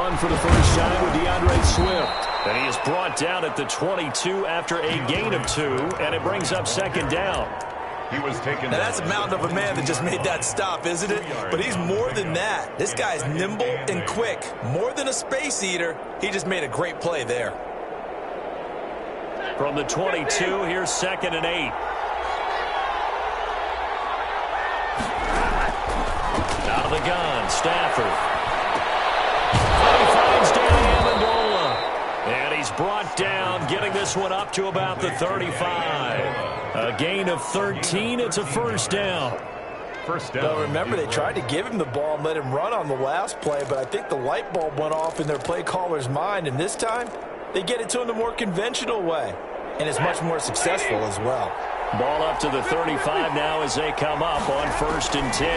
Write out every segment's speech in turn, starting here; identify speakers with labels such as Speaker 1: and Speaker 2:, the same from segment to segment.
Speaker 1: run for the first time with DeAndre Swift. And he is brought down at the 22 after a gain of 2, and it brings up second down.
Speaker 2: He was taken.
Speaker 3: Now that's a mountain of a man that just made that stop, isn't it? But he's more than that. This guy's nimble and quick. More than a space eater. He just made a great play there.
Speaker 1: From the 22, here's 2nd and 8. Out of the gun, Stafford. And he finds Danny Amendola. And he's brought down, getting this one up to about the 35. A gain of 13. It's a first down.
Speaker 3: Well, remember, they tried to give him the ball and let him run on the last play, but I think the light bulb went off in their play caller's mind, and this time they get it to him the more conventional way, and it's much more successful as well.
Speaker 1: Ball up to the 35 now as they come up on 1st and 10.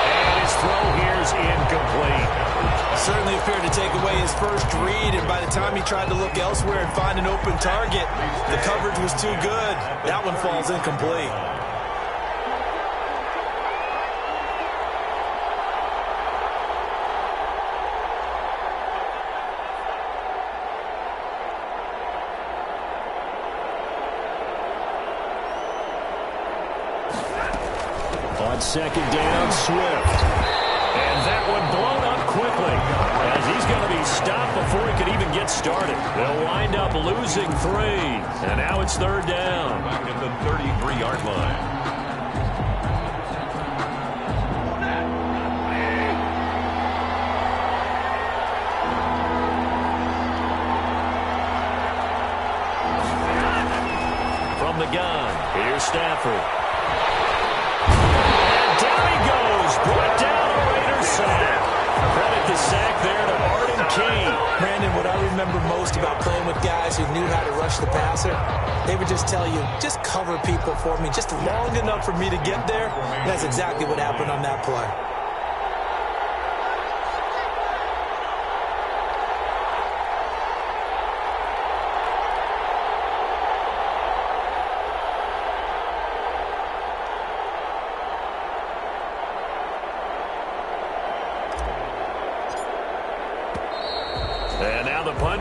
Speaker 1: And his throw here is incomplete.
Speaker 3: Certainly appeared to take away his first read, and by the time he tried to look elsewhere and find an open target, the coverage was too good. That one falls incomplete.
Speaker 1: On 2nd down, Swift. And that one blown up quickly as he's going to be stopped before he could even get started. They'll wind up losing 3. And now it's 3rd down.
Speaker 2: Back at the 33-yard line.
Speaker 1: From the gun, here's Stafford. Down he goes, brought down a Raiders sack. Credit the sack there to Arden Key.
Speaker 3: Brandon, what I remember most about playing with guys who knew how to rush the passer, they would just tell you, just cover people for me, just long enough for me to get there. That's exactly what happened on that play.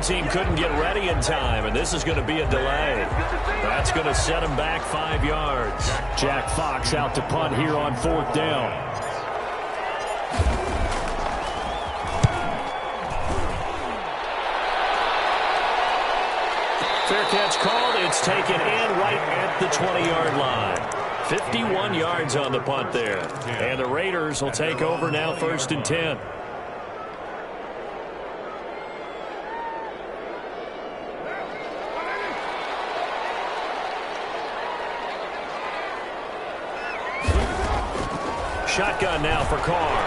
Speaker 1: Team couldn't get ready in time, and this is going to be a delay. That's going to set him back 5 yards. Jack Fox out to punt here on 4th down. Fair catch called. It's taken in right at the 20-yard line. 51 yards on the punt there. And the Raiders will take over now 1st and 10. Shotgun now for Carr.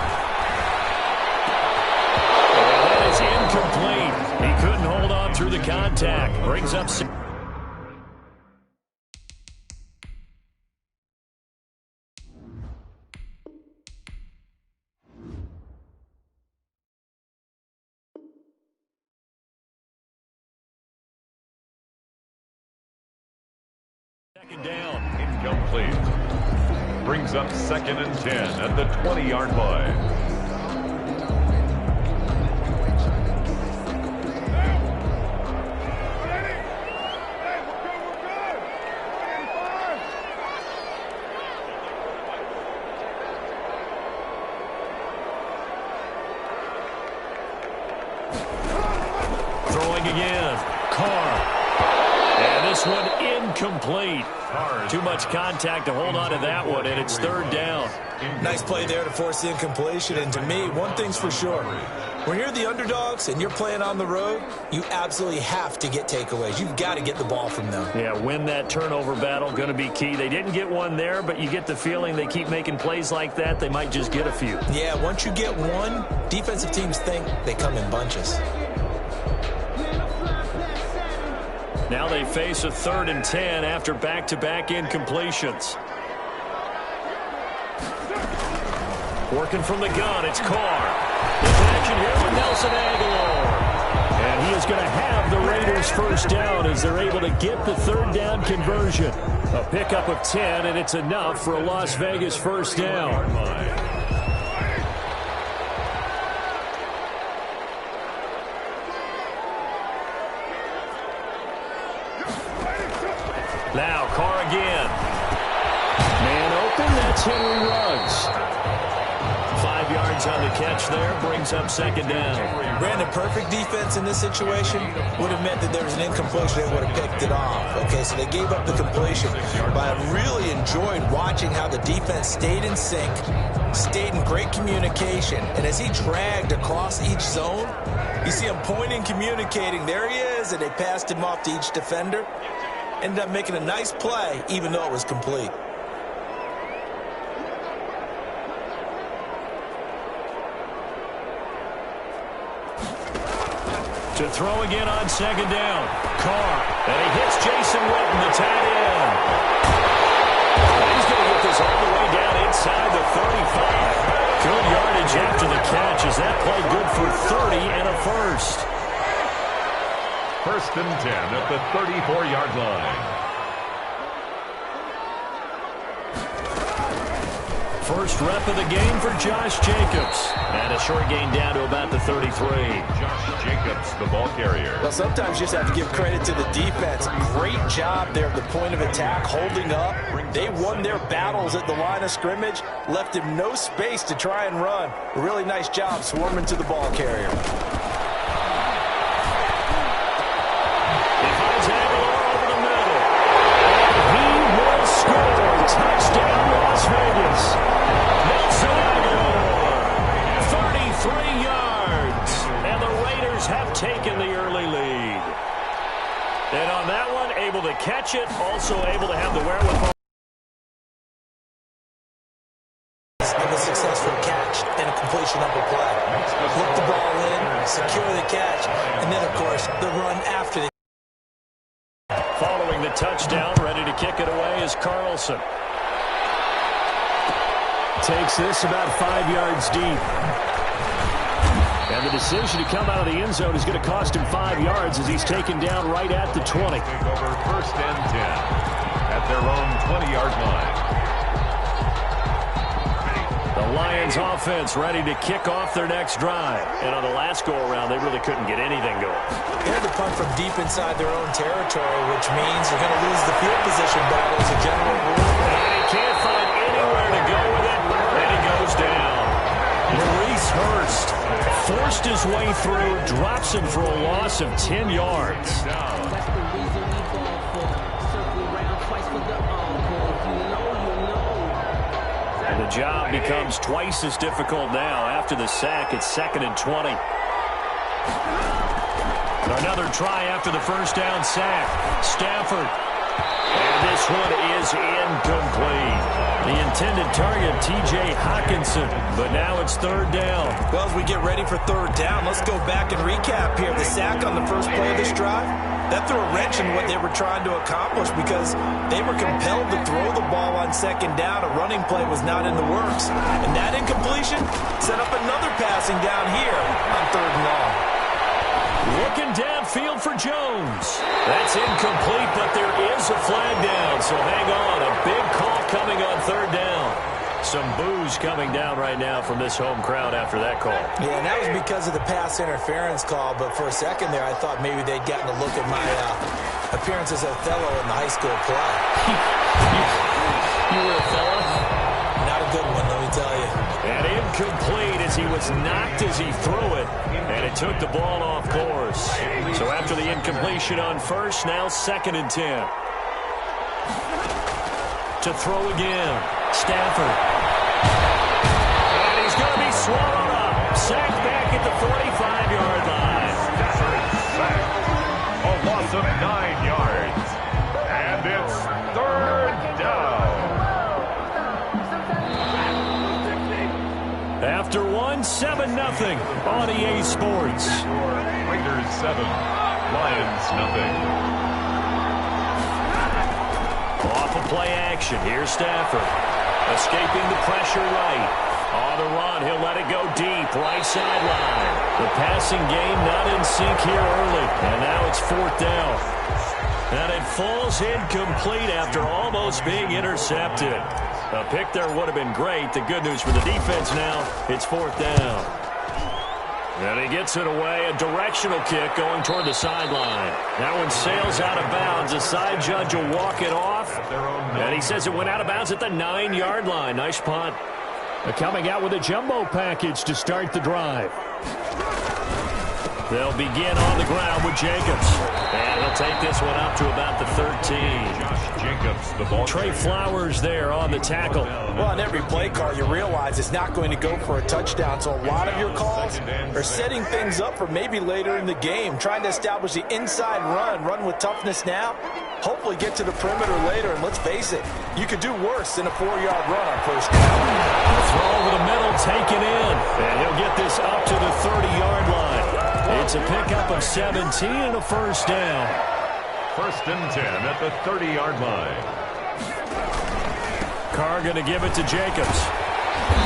Speaker 1: And that is incomplete. He couldn't hold on through the contact. Brings up... Second down.
Speaker 2: Incomplete. Brings up 2nd and 10 at the 20-yard line.
Speaker 1: Throwing again. Carr. And this one incomplete. Too much contact to hold on to that one, and it's 3rd down.
Speaker 3: Nice play there to force the incompletion, and to me, one thing's for sure. When you're the underdogs and you're playing on the road, you absolutely have to get takeaways. You've got to get the ball from them.
Speaker 1: Yeah, win that turnover battle, going to be key. They didn't get one there, but you get the feeling they keep making plays like that, they might just get a few.
Speaker 3: Yeah, once you get one, defensive teams think they come in bunches.
Speaker 1: Now they face a 3rd and 10 after back-to-back incompletions. Working from the gun, it's Carr. There's action here with Nelson Aguilar. And he is going to have the Raiders first down as they're able to get the 3rd down conversion. A pickup of 10, and it's enough for a Las Vegas first down. Now Carr again. Man open, that's Henry Ruggs. 5 yards on the catch there, brings up second down.
Speaker 3: Brandon, perfect defense in this situation would have meant that there was an incompletion. They would have picked it off. Okay, so they gave up the completion. But I really enjoyed watching how the defense stayed in sync, stayed in great communication. And as he dragged across each zone, you see him pointing, communicating. There he is, and they passed him off to each defender. Ended up making a nice play, even though it was complete.
Speaker 1: To throw again on second down. Carr. And he hits Jason Witten, the tight end. He's going to get this all the way down inside the 35. Good yardage after the catch. Is that play good for 30 and a first?
Speaker 2: 1st and 10 at the 34-yard line.
Speaker 1: First rep of the game for Josh Jacobs. And a short gain down to about the 33.
Speaker 2: Josh Jacobs, the ball carrier.
Speaker 3: Well, sometimes you just have to give credit to the defense. Great job there at the point of attack, holding up. They won their battles at the line of scrimmage, left him no space to try and run. A really nice job swarming to the ball carrier.
Speaker 1: Touchdown, Las Vegas. Nelson Aguilar, 33 yards. And the Raiders have taken the early lead. And on that one, able to catch it, also able to have the wherewithal.
Speaker 3: Of a successful catch and a completion of a play. Look the ball in, secure the catch, and then, of course, the run after the
Speaker 1: Following the touchdown, ready to kick it away is Carlson. Takes this about 5 yards deep. And the decision to come out of the end zone is going to cost him 5 yards as he's taken down right at the 20.
Speaker 2: Take over 1st and 10 at their own 20-yard line.
Speaker 1: The Lions offense ready to kick off their next drive. And on the last go-around, they really couldn't get anything going.
Speaker 3: They had to punt from deep inside their own territory, which means you're going to lose the field position battle as a general rule.
Speaker 1: And he can't find anywhere to go with it, and he goes down. Maurice Hurst forced his way through, drops him for a loss of 10 yards. And the job becomes twice as difficult now. After the sack, it's 2nd and 20. Another try after the first down sack. Stafford. And this one is incomplete. The intended target, T.J. Hawkinson. But now it's 3rd down.
Speaker 3: Well, as we get ready for 3rd down, let's go back and recap here. The sack on the first play of this drive, that threw a wrench in what they were trying to accomplish because they were compelled to throw the ball on 2nd down. A running play was not in the works. And that incompletion set up another passing down here on 3rd and long.
Speaker 1: Looking downfield for Jones. That's incomplete, but there is a flag down, so hang on. A big call coming on 3rd down. Some boos coming down right now from this home crowd after that call.
Speaker 3: Yeah, and that was because of the pass interference call, but for a second there, I thought maybe they'd gotten a look at my appearance as Othello in the high school play.
Speaker 1: You were Othello?
Speaker 3: Not a good one, let me tell you.
Speaker 1: And incomplete as he was knocked as he threw it, and it took the ball off course. So after the incompletion on first, now 2nd and 10. To throw again, Stafford. And he's going to be swallowed up. Sacked back at the 45-yard line.
Speaker 2: Stafford sacked. A loss of 9 yards. And it's 3rd down.
Speaker 1: After one, 7-0 on EA Sports.
Speaker 2: Raiders 7, Lions nothing.
Speaker 1: Off of play action, here's Stafford. Escaping the pressure right. On the run, he'll let it go deep, right sideline. The passing game not in sync here early, and now it's 4th down. And it falls incomplete after almost being intercepted. A pick there would have been great. The good news for the defense now, it's 4th down. And he gets it away, a directional kick going toward the sideline. That one sails out of bounds. The side judge will walk it off. And he says it went out of bounds at the 9-yard line. Nice punt. They're coming out with a jumbo package to start the drive. They'll begin on the ground with Jacobs. And he'll take this one up to about the 13.
Speaker 2: Josh Jacobs, the ball.
Speaker 1: Trey Flowers there on the tackle.
Speaker 3: Well, on every play call, you realize it's not going to go for a touchdown. So a lot of your calls are setting things up for maybe later in the game, trying to establish the inside run with toughness now, hopefully get to the perimeter later. And let's face it, you could do worse than a 4-yard run on first down.
Speaker 1: The throw over the middle, taken in. And he'll get this up to the 30-yard line. It's a pickup of 17 and a first down.
Speaker 2: 1st and 10 at the 30-yard line.
Speaker 1: Carr going to give it to Jacobs.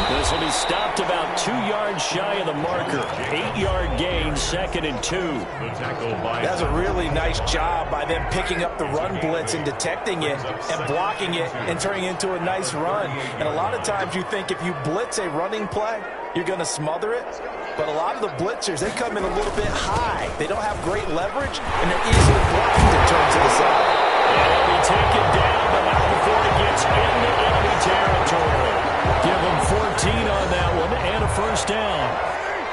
Speaker 1: This will be stopped about 2 yards shy of the marker. 8-yard gain, 2nd and 2.
Speaker 2: The tackle by.
Speaker 3: That's a really nice job by them picking up the run blitz and detecting it and blocking it and turning it into a nice run. And a lot of times you think if you blitz a running play, you're going to smother it. But a lot of the blitzers, they come in a little bit high. They don't have great leverage, and they're easily blocked to turn to the side.
Speaker 1: And he'll be taken down, but not before he gets into enemy territory. Give him 14 on that one and a first down.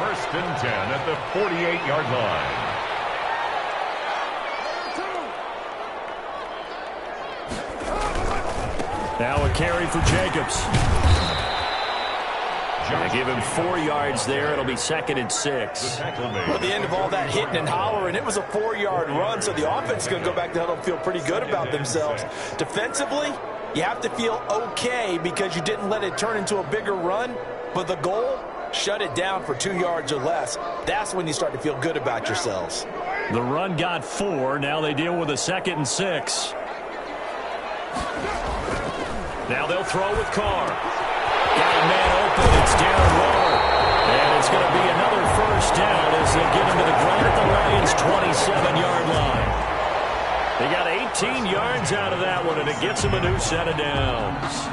Speaker 2: 1st and 10 at the 48-yard line.
Speaker 1: Now a carry for Jacobs. They give him 4 yards there. It'll be 2nd and 6.
Speaker 3: Well, at the end of all that hitting and hollering, it was a 4-yard run, so the offense is going to go back to huddle and feel pretty good about themselves. Defensively, you have to feel okay because you didn't let it turn into a bigger run, but the goal, shut it down for 2 yards or less. That's when you start to feel good about yourselves.
Speaker 1: The run got 4. Now they deal with a 2nd and 6. Now they'll throw with Carr. Got a man open. It's Darren Waller. And it's going to be another first down as they get him to the ground at the Lions' 27-yard line. They got 18 yards out of that one, and it gets them a new set of downs.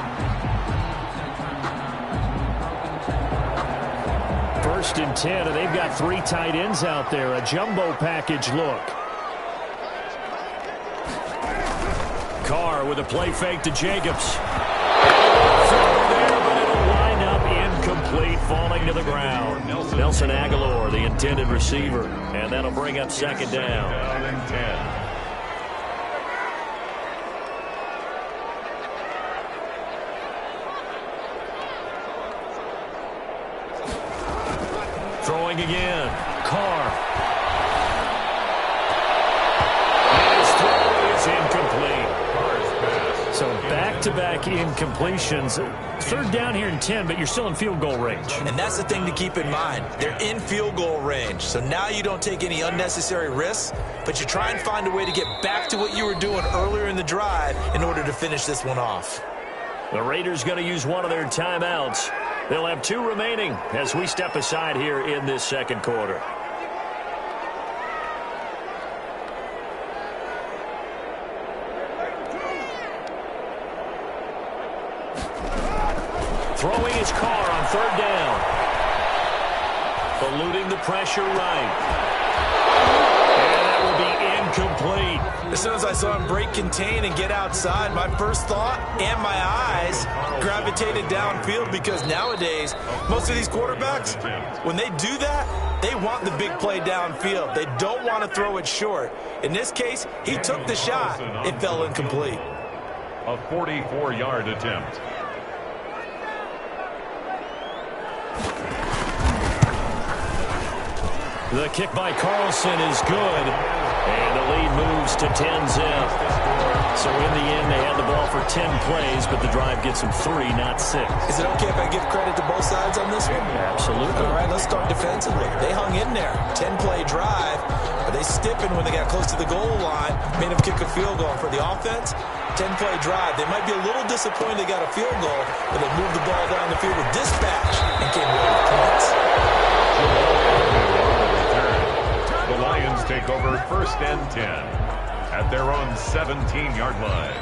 Speaker 1: 1st and 10, and they've got 3 tight ends out there. A jumbo package look. Carr with a play fake to Jacobs. Incomplete, falling to the ground. Nelson Aguilar, the intended receiver. And that'll bring up 2nd down.
Speaker 2: 2nd and 10.
Speaker 1: Throwing again. Carr. His throw is incomplete. So back-to-back incompletions. 3rd down here and 10, but you're still in field goal range.
Speaker 3: And that's the thing to keep in mind. They're in field goal range. So now you don't take any unnecessary risks, but you try and find a way to get back to what you were doing earlier in the drive in order to finish this one off.
Speaker 1: The Raiders going to use one of their timeouts. They'll have 2 remaining as we step aside here in this 2nd quarter. Throwing his Carr on 3rd down. Eluding the pressure right. And that will be incomplete.
Speaker 3: As soon as I saw him break contain and get outside, my first thought and my eyes gravitated downfield because nowadays, most of these quarterbacks, when they do that, they want the big play downfield. They don't want to throw it short. In this case, he took the shot. It fell incomplete.
Speaker 2: A 44-yard attempt.
Speaker 1: The kick by Carlson is good. And the lead moves to 10-zip. So in the end, they had the ball for 10 plays, but the drive gets them 3, not 6.
Speaker 3: Is it okay if I give credit to both sides on this one?
Speaker 1: Absolutely.
Speaker 3: All right, let's start defensively. They hung in there. 10-play drive. But they stiffened when they got close to the goal line, made them kick a field goal. For the offense, 10-play drive. They might be a little disappointed they got a field goal, but they moved the ball down the field with dispatch and came away with points.
Speaker 2: The Lions take over 1st and 10 at their own 17-yard line.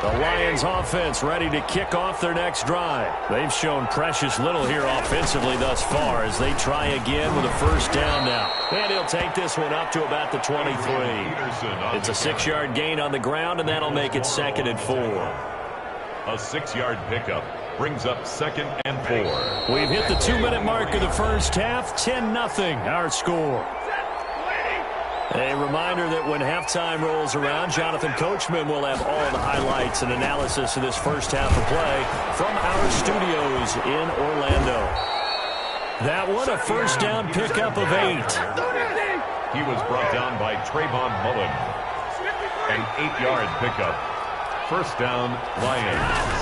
Speaker 1: The Lions offense ready to kick off their next drive. They've shown precious little here offensively thus far as they try again with a first down now. And he'll take this one up to about the 23. It's a 6-yard gain on the ground, and that'll make it 2nd and 4.
Speaker 2: A 6-yard pickup brings up 2nd and 4.
Speaker 1: We've hit the 2-minute mark of the first half. 10-0 our score. A reminder that when halftime rolls around, Jonathan Coachman will have all the highlights and analysis of this first half of play from our studios in Orlando. That one, a first down pickup of 8.
Speaker 2: He was brought down by Trayvon Mullen. An 8-yard pickup. First down, Lions.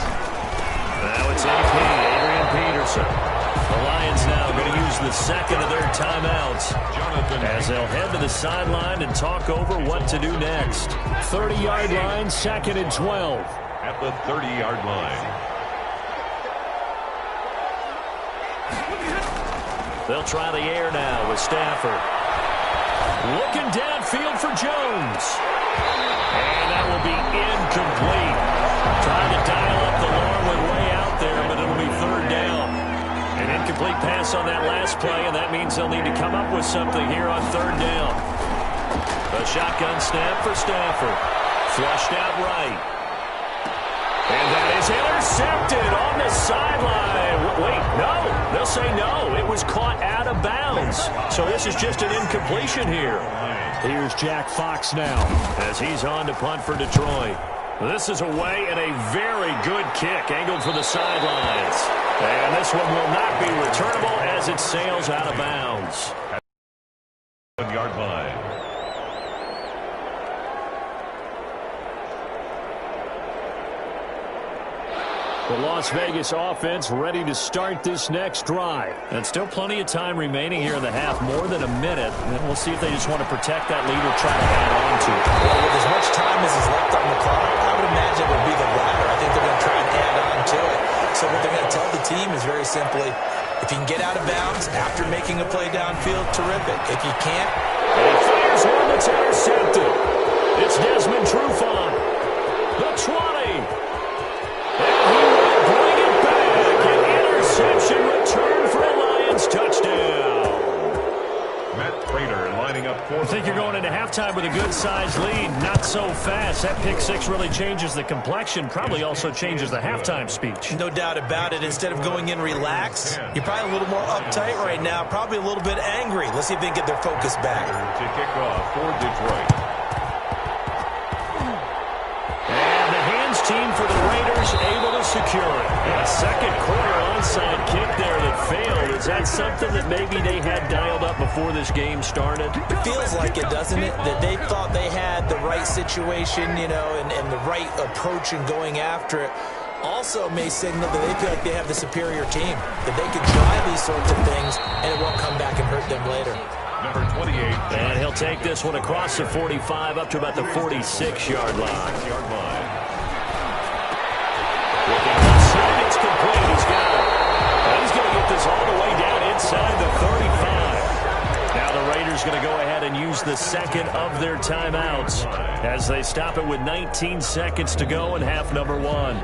Speaker 1: Now it's AP, Adrian Peterson. The Lions now going to use the second of their timeouts as they'll head to the sideline and talk over what to do next. 30-yard line, 2nd and 12.
Speaker 2: At the 30-yard line.
Speaker 1: They'll try the air now with Stafford. Looking downfield for Jones. And that will be incomplete. Trying to dial up the long one way out there, but it'll be 3rd down. An incomplete pass on that last play, and that means they'll need to come up with something here on 3rd down. A shotgun snap for Stafford. Flushed out right. And that is intercepted on the sideline. Wait, no. They'll say no. It was caught out of bounds. So this is just an incompletion here. Here's Jack Fox now as he's on to punt for Detroit. This is away and a very good kick angled for the sidelines. And this one will not be returnable as it sails out of bounds.
Speaker 2: 7-yard line.
Speaker 1: The Las Vegas offense ready to start this next drive. And still plenty of time remaining here in the half, more than a minute. And we'll see if they just want to protect that lead or try to add on to it.
Speaker 3: Well, with as much time as is left on the clock, I would imagine it would be the latter. I think they're going to try and add on to it. So what they're going to tell the team is very simply, if you can get out of bounds after making a play downfield, terrific. If you can't,
Speaker 1: and he fires one that's intercepted. It's Desmond Trufant. The 20. Interception return for a Lions touchdown.
Speaker 2: Matt Prater lining up for.
Speaker 1: I think you're going into halftime with a good-sized lead. Not so fast. That pick six really changes the complexion. Probably also changes the halftime speech.
Speaker 3: No doubt about it. Instead of going in relaxed, you're probably a little more uptight right now. Probably a little bit angry. Let's see if they can get their focus back.
Speaker 2: To kick off for Detroit.
Speaker 1: Team for the Raiders able to secure it. A second quarter onside kick there that failed. Is that something that maybe they had dialed up before this game started?
Speaker 3: It feels like it, doesn't it? That they thought they had the right situation, you know, and the right approach in going after it. Also may signal that they feel like they have the superior team, that they can try these sorts of things and it won't come back and hurt them later.
Speaker 2: Number 28.
Speaker 1: And he'll take this one across the 45 up to about the 46-yard line. It's complete. He's got it. And he's going to get this all the way down inside the 35. Now the Raiders going to go ahead and use the second of their timeouts as they stop it with 19 seconds to go in half number 1.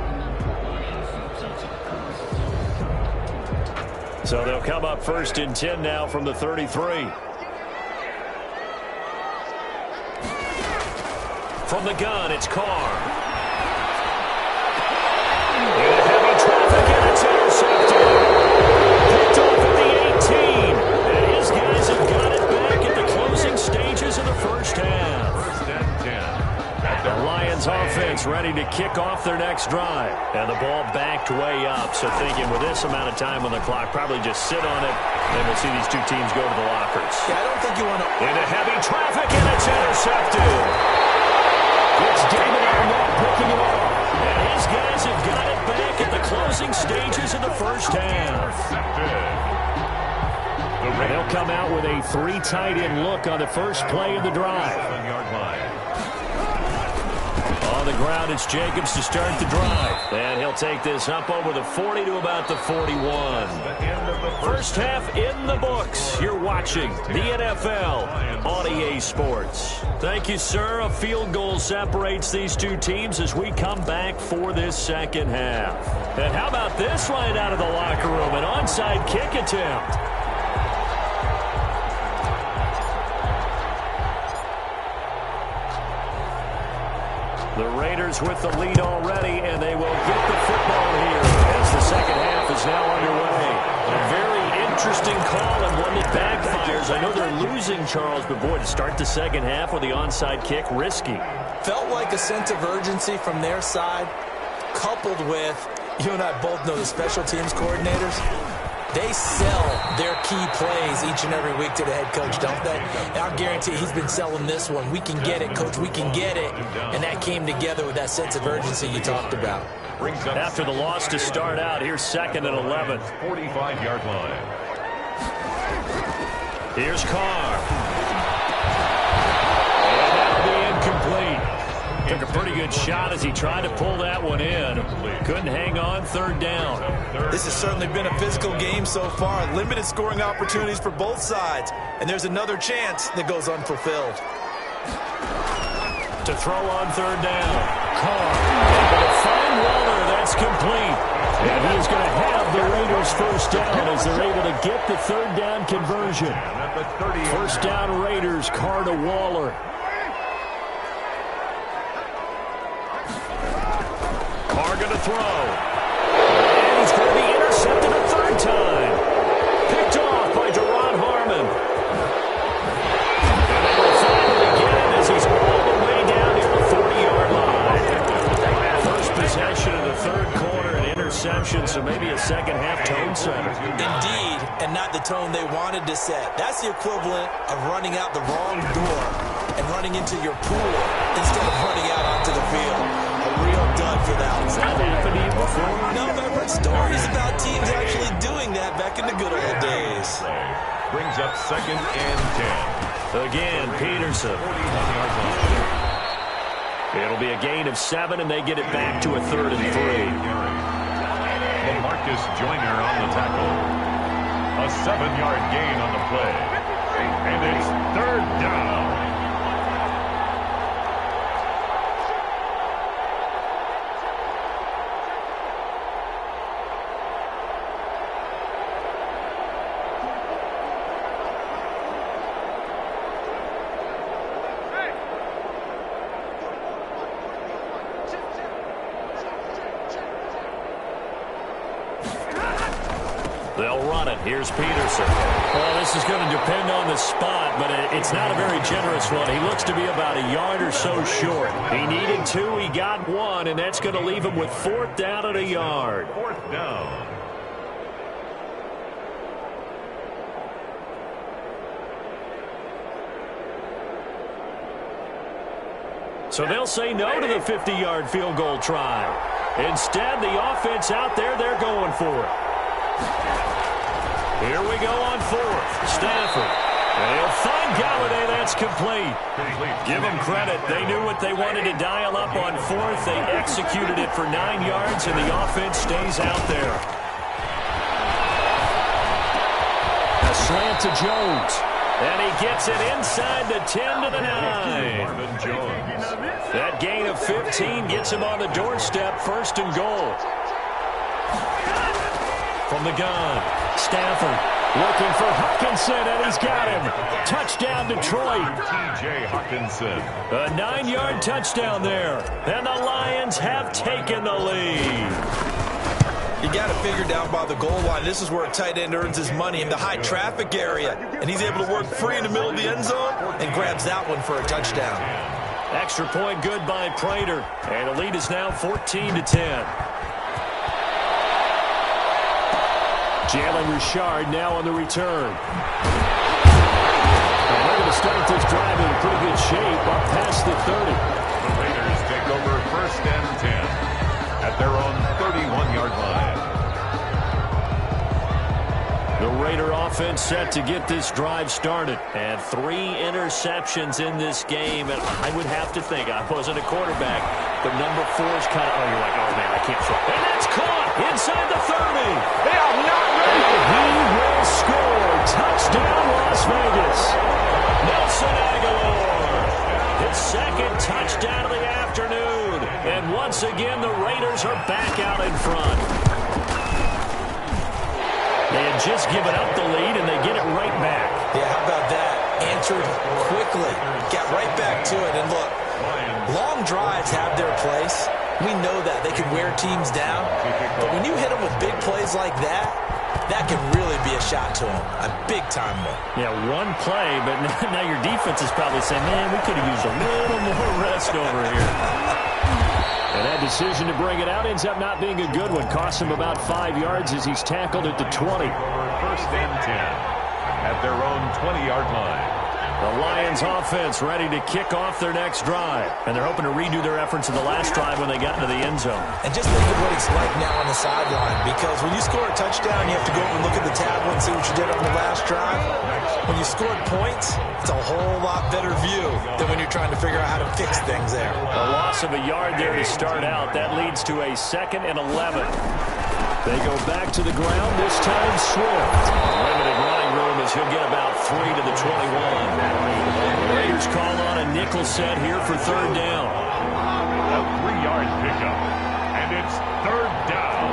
Speaker 1: So they'll come up 1st and 10 now from the 33. From the gun, it's Carr. It's intercepted. Picked off at the 18. And his guys have got it back at the closing stages of the first half.
Speaker 2: 1st and 10.
Speaker 1: The Lions offense ready to kick off their next drive. And the ball backed way up. So thinking with this amount of time on the clock, probably just sit on it. And we'll see these two teams go to the lockers.
Speaker 3: Yeah, I don't think you want to.
Speaker 1: Into heavy traffic, and it's intercepted. It's David Arnett picking it up. And his guys have got it back at the closing stages of the first half. They'll come out with a 3 tight end look on the first play of the drive. On the ground, it's Jacobs to start the drive. And he'll take this up over the 40 to about the 41. First half in the books. You're watching the NFL on EA Sports. Thank you, sir. A field goal separates these two teams as we come back for this second half. And how about this line out of the locker room? An onside kick attempt. The Raiders with the lead already, and they will get the football here as the second half is now underway. A very interesting call and one that backfires. I know they're losing, Charles, but boy, to start the second half with the onside kick, risky.
Speaker 3: Felt like a sense of urgency from their side, coupled with, you and I both know the special teams coordinators. They sell their key plays each and every week to the head coach, don't they? And I'll guarantee he's been selling this one. We can get it, coach. We can get it. And that came together with that sense of urgency you talked about.
Speaker 1: After the loss to start out, here's 2nd and 11.
Speaker 2: 45-yard line.
Speaker 1: Here's Carr. And that'll be incomplete. Took a pretty good shot as he tried to pull that one in. Couldn't hang on, 3rd down.
Speaker 3: This has certainly been a physical game so far. Limited scoring opportunities for both sides. And there's another chance that goes unfulfilled.
Speaker 1: To throw on 3rd down. Carr able to find Waller. That's complete. And he is going to have the Raiders first down as they're able to get the 3rd down conversion. First down Raiders, Carr to Waller. Carr going to throw. And he's going to be intercepted a 3rd time. Picked off by Deron Harmon. And they will finally get it as he's all the way down near the 40-yard line. First possession of the 3rd quarter, an interception, so maybe a second-half tone setter.
Speaker 3: Indeed, and not the tone they wanted to set. That's the equivalent of running out the wrong door and running into your pool instead of running out onto the field. A real dud for that.
Speaker 1: Has that happened to you before?
Speaker 3: No, I've heard stories about teams actually doing that back in the good old days.
Speaker 2: Brings up 2nd and 10.
Speaker 1: Again, Peterson. It'll be a gain of 7, and they get it back to a 3rd and 3.
Speaker 2: Marcus Joyner on the tackle. A 7-yard gain on the play. And it's 3rd down.
Speaker 1: They'll run it. Here's Peterson. Well, this is going to depend on the spot, but it's not a very generous one. He looks to be about a yard or so short. He needed 2. He got 1, and that's going to leave him with 4th down at a yard.
Speaker 2: 4th down.
Speaker 1: So they'll say no to the 50-yard field goal try. Instead, the offense out there, they're going for it. Here we go on 4th. Stafford. And he'll find Galladay. That's complete. Give them credit. They knew what they wanted to dial up on 4th. They executed it for 9 yards, and the offense stays out there. A slant to Jones. And he gets it inside the 10 to the 9. That gain of 15 gets him on the doorstep. 1st and goal. From the gun, Stafford looking for Hawkinson, and he's got him. Touchdown, Detroit.
Speaker 2: T.J. Hawkinson.
Speaker 1: A 9-yard touchdown there, and the Lions have taken the lead.
Speaker 3: You got to figure down by the goal line. This is where a tight end earns his money in the high traffic area. And he's able to work free in the middle of the end zone and grabs that one for a touchdown.
Speaker 1: Extra point good by Prater. And the lead is now 14-10. Jalen Richard now on the return. And they're going to start this drive in pretty good shape up past the 30.
Speaker 2: The Raiders take over 1st and 10 at their own 31-yard line.
Speaker 1: The Raider offense set to get this drive started. And 3 interceptions in this game. And I would have to think, I wasn't a quarterback, but number 4 is kind of, you're like, oh, man, I can't throw. And that's caught inside the 30.
Speaker 4: They are not ready.
Speaker 1: He will score. Touchdown, Las Vegas. Nelson Aguilar. His second touchdown of the afternoon. And once again, the Raiders are back out in front. They had just given up the lead, and they get it right back.
Speaker 3: Yeah, how about that? Answered quickly. Got right back to it. And look, long drives have their place. We know that. They can wear teams down. But when you hit them with big plays like that, that can really be a shot to them. A big-time one.
Speaker 1: Yeah, one play, but now your defense is probably saying, man, we could have used a little more rest over here. And that decision to bring it out ends up not being a good one. Costs him about 5 yards as he's tackled at the 20.
Speaker 2: First and 10 at their own 20-yard line.
Speaker 1: The Lions offense ready to kick off their next drive. And they're hoping to redo their efforts of the last drive when they got into the end zone.
Speaker 3: And just think of what it's like now on the sideline. Because when you score a touchdown, you have to go over and look at the tablet and see what you did on the last drive. When you scored points, it's a whole lot better view than when you're trying to figure out how to fix things there.
Speaker 1: A loss of a yard there to start out. That leads to a 2nd and 11. They go back to the ground, this time Swift. Limited running room as he'll get about 3 to the 21. The Raiders call on a nickel set here for 3rd down.
Speaker 2: A 3-yard pickup, and it's 3rd down.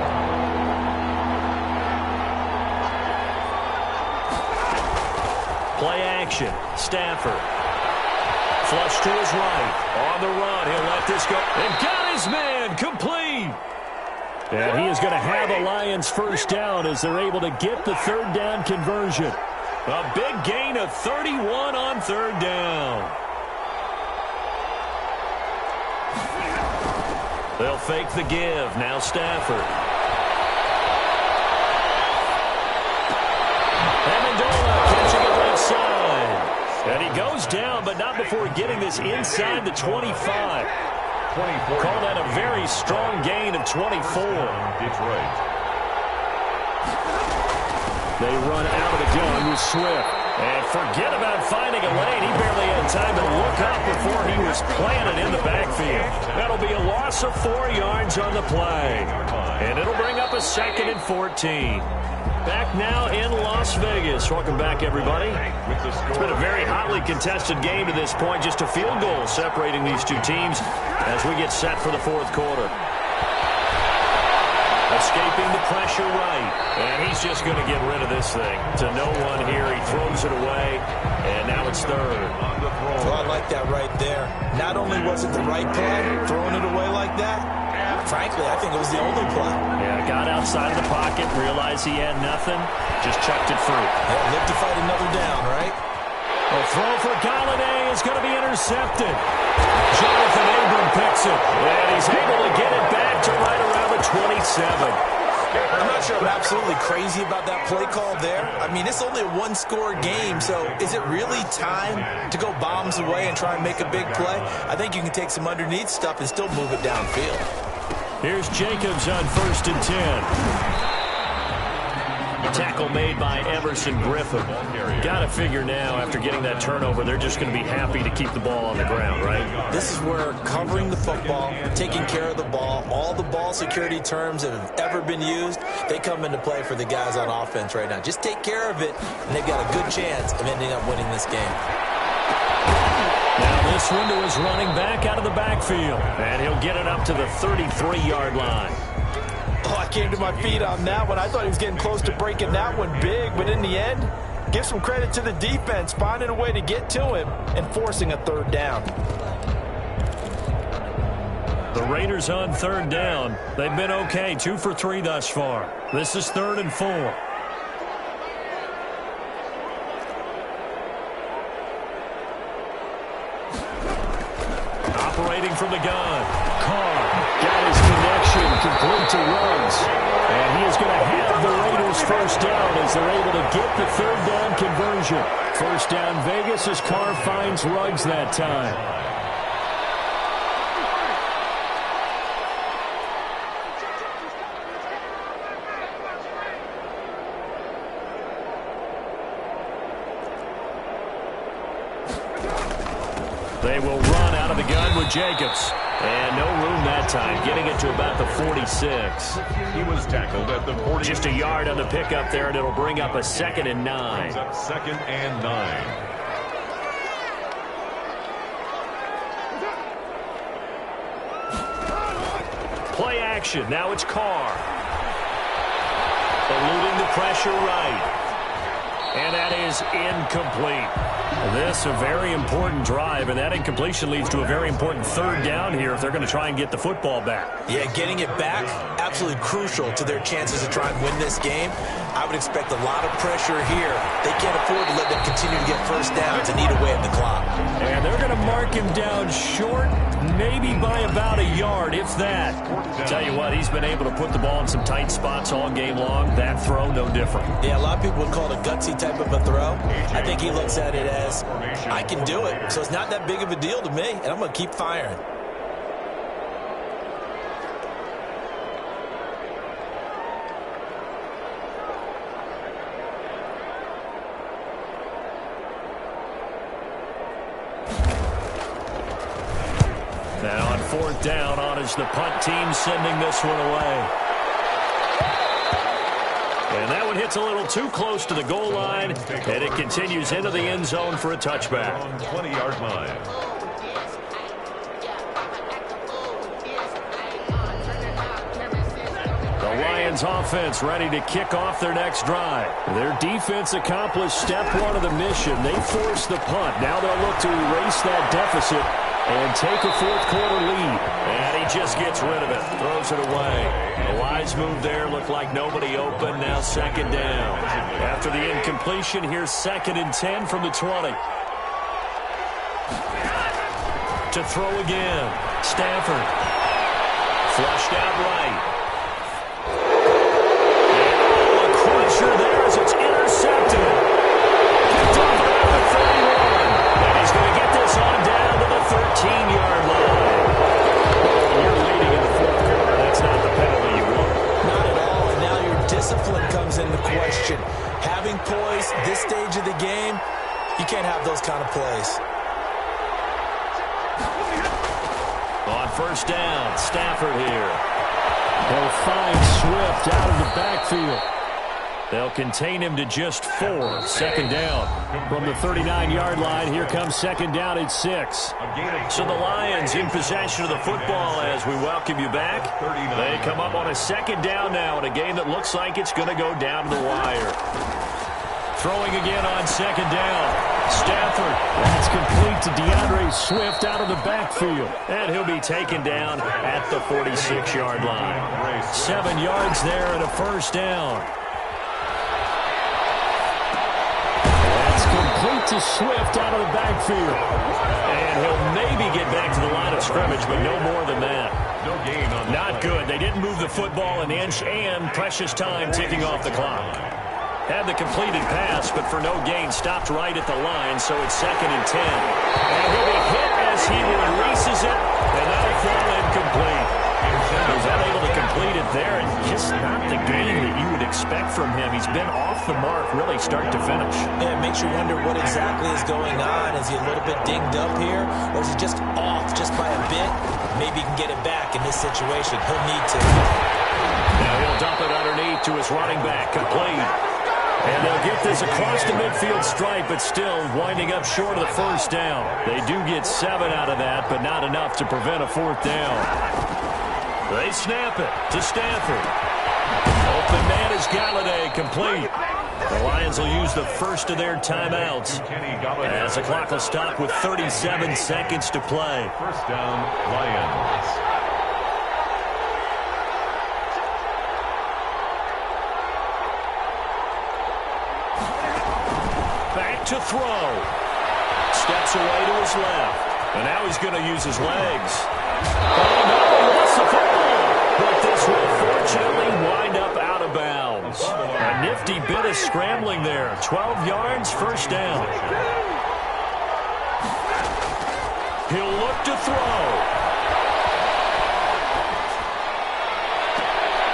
Speaker 1: Play action, Stafford. Flush to his right. On the run, he'll let this go. And got his man, complete. And he is going to have a Lions first down as they're able to get the 3rd down conversion. A big gain of 31 on 3rd down. They'll fake the give. Now Stafford. Amendola catching it right side. And he goes down, but not before getting this inside the 25. Call that a very strong gain of 24.
Speaker 2: Detroit.
Speaker 1: They run out of the gun with Swift. And forget about finding a lane. He barely had time to look up before he was planted in the backfield. That'll be a loss of 4 yards on the play. And it'll bring up a 2nd and 14. Back now in Las Vegas. Welcome back, everybody. It's been a very hotly contested game to this point. Just a field goal separating these two teams as we get set for the 4th quarter. Escaping the pressure right. And he's just going to get rid of this thing. To no one here. He throws it away. And now it's 3rd.
Speaker 3: So I like that right there. Not only was it the right play, throwing it away like that, frankly, I think it was the only play.
Speaker 1: Yeah, got outside of the pocket, realized he had nothing, just chucked it through.
Speaker 3: Yeah, live to fight another down, right?
Speaker 1: The throw for Galladay is going to be intercepted. Jonathan Abram picks it, and he's able to get it back to right around the 27.
Speaker 3: I'm not sure I'm absolutely crazy about that play call there. I mean, it's only a 1-score game, so is it really time to go bombs away and try and make a big play? I think you can take some underneath stuff and still move it downfield.
Speaker 1: Here's Jacobs on 1st and 10. Tackle made by Emerson Griffin. Got to figure now, after getting that turnover, they're just going to be happy to keep the ball on the ground, right?
Speaker 3: This is where covering the football, taking care of the ball, all the ball security terms that have ever been used, they come into play for the guys on offense right now. Just take care of it, and they've got a good chance of ending up winning this game.
Speaker 1: Now this one to his running back out of the backfield. And he'll get it up to the 33-yard line.
Speaker 3: Oh, I came to my feet on that one. I thought he was getting close to breaking that one big, but in the end, give some credit to the defense, finding a way to get to him and forcing a 3rd down.
Speaker 1: The Raiders on 3rd down. They've been okay, 2 for 3 thus far. This is 3rd and 4. Operating from the gun. Carr got his connection complete to Ruggs. And he is going to have the Raiders first down as they're able to get the 3rd down conversion. First down Vegas as Carr finds Ruggs that time. They will run out of the gun with Jacobs. And no room that time, getting it to about the 46.
Speaker 2: He was tackled at the 40.
Speaker 1: Just a yard on the pickup there, and it'll bring up a 2nd and 9.
Speaker 2: Brings up 2nd and 9.
Speaker 1: Play action. Now it's Carr. Eluding the pressure right. And that is incomplete. This a very important drive, and that incompletion leads to a very important 3rd down here if they're going to try and get the football back.
Speaker 3: Yeah, getting it back, absolutely crucial to their chances to try and win this game. I would expect a lot of pressure here. They can't afford to let them continue to get first downs and eat away at the clock.
Speaker 1: And they're going to mark him down short, maybe by about a yard, if that. Tell you what, he's been able to put the ball in some tight spots all game long. That throw, no different.
Speaker 3: Yeah, a lot of people would call it a gutsy type of a throw. I think he looks at it as, I can do it, so it's not that big of a deal to me, and I'm going to keep firing.
Speaker 1: And on 4th down, on is the punt team sending this one away. And that one hits a little too close to the goal line, and it continues into the end zone for a touchback.
Speaker 2: On 20-yard line.
Speaker 1: The Lions offense ready to kick off their next drive. Their defense accomplished step 1 of the mission. They forced the punt. Now they'll look to erase that deficit and take a 4th quarter lead. And he just gets rid of it, throws it away. The wise move there, looked like nobody open, now 2nd down. After the incompletion, here's 2nd and 10 from the 20. To throw again, Stafford. Flushed out right. And a crusher there as it's intercepted. Picked off around the 31. And he's going to get this on down to the 13-yard line. You're leading in the 4th quarter. That's not the penalty you want.
Speaker 3: Not at all, and now your discipline comes into question. Having poise this stage of the game, you can't have those kind of plays.
Speaker 1: On 1st down, Stafford here. They'll find Swift out of the backfield. They'll contain him to just 4. 2nd down from the 39-yard line. Here comes 2nd down at 6. So the Lions in possession of the football as we welcome you back. They come up on a 2nd down now in a game that looks like it's going to go down to the wire. Throwing again on 2nd down. Stafford. That's complete to DeAndre Swift out of the backfield. And he'll be taken down at the 46-yard line. 7 yards there and a 1st down. Complete to Swift out of the backfield. And he'll maybe get back to the line of scrimmage, but no more than that.
Speaker 2: No gain on
Speaker 1: Not good. They didn't move the football an inch, and precious time ticking off the clock. Had the completed pass, but for no gain, stopped right at the line, so it's 2nd and 10. And he'll be hit as he releases it, and that'll fall incomplete. He's unable to complete it there, and just not the game that you would expect from him. He's been off the mark, really start to finish.
Speaker 3: Yeah, it makes you wonder what exactly is going on. Is he a little bit dinged up here, or is he just off just by a bit? Maybe he can get it back in this situation. He'll need to.
Speaker 1: Now he'll dump it underneath to his running back, complete. And they'll get this across the midfield stripe, but still winding up short of the 1st down. They do get 7 out of that, but not enough to prevent a 4th down. They snap it to Stafford. Open man is Galladay, complete. The Lions will use the first of their timeouts as the clock will stop with 37 seconds to play.
Speaker 2: 1st down, Lions.
Speaker 1: Back to throw. Steps away to his left. And now he's going to use his legs. Oh, no, he lost the football. But this will fortunately wind up out of bounds. A nifty bit of scrambling there. 12 yards, 1st down. He'll look to throw.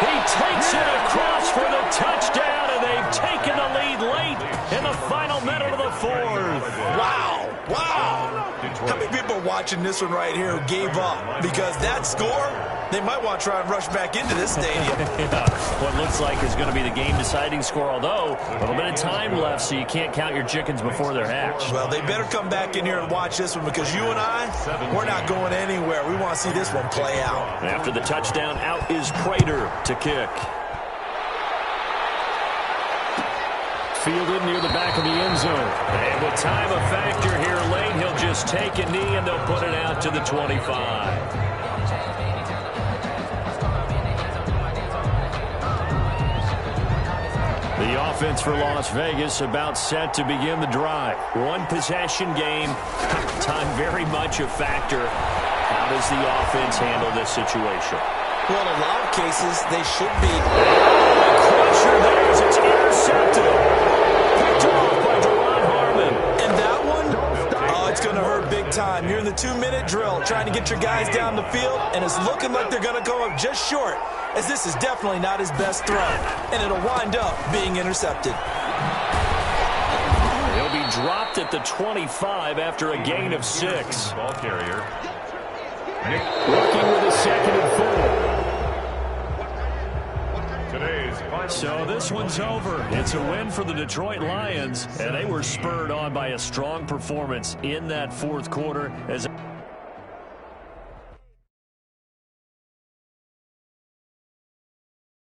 Speaker 1: He takes it across for the touchdown, and they've taken the lead late in the final minute of the 4th.
Speaker 3: Wow. Wow. How many people are watching this one right here who gave up? Because that score, they might want to try and rush back into this stadium.
Speaker 1: Yeah, what looks like is going to be the game-deciding score, although a little bit of time left, so you can't count your chickens before they're hatched.
Speaker 3: Well, they better come back in here and watch this one, because you and I, we're not going anywhere. We want to see this one play out.
Speaker 1: After the touchdown, out is Prater to kick. Fielded near the back of the end zone. And with time a factor here late, he'll just take a knee and they'll put it out to the 25. The offense for Las Vegas about set to begin the drive. One possession game. Time very much a factor. How does the offense handle this situation?
Speaker 3: Well, in a lot of cases, they should be.
Speaker 1: Crusher there as it's intercepted. Picked off by Duron Harmon.
Speaker 3: And that one, oh, it's going to hurt big time. You're in the 2-minute drill trying to get your guys down the field, and it's looking like they're going to go up just short, as this is definitely not his best throw, and it'll wind up being intercepted.
Speaker 1: He'll be dropped at the 25 after a gain of 6.
Speaker 2: Ball carrier.
Speaker 1: Working with a 2nd and 4. So this one's over. It's a win for the Detroit Lions, and they were spurred on by a strong performance in that fourth quarter as